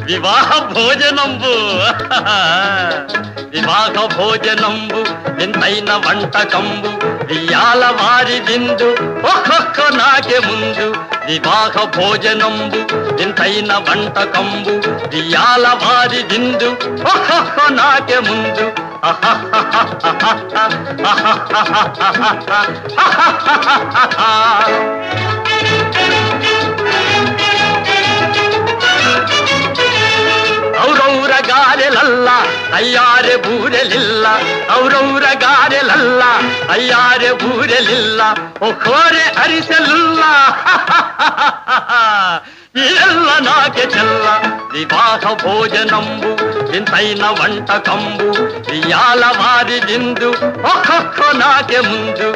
వివాహ భోజనంబు వివాహ భోజనంబు వింతైన వంటకంబు వియాల వారి విందు ఒక్కొక్క నాకే ముందు వివాహ భోజనంబు వింతైన వంటకంబు వియాల వారి విందు ఒక్కొక్క నాకే ముందు ಔರೌರ ಗಾರೆಲಲ್ಲ ಅಯ್ಯಾರೆ ಬೂರೆಲಿಲ್ಲ ಔರೌರ ಗಾರೆಲಲ್ಲ ಅಯ್ಯಾರೆ ಬೂರೆಲಿಲ್ಲ ಒಕ್ಕೋರೆ ಅರಿಸಲಿಲ್ಲ ಎಲ್ಲ ನಾಕೆ ಚೆಲ್ಲ ವಿವಾಹ ಭೋಜನಂಬು ವಿಂತೈನ వంటకంబు వియాల వారి విందు ఒక్కొక్క నాకే ముందు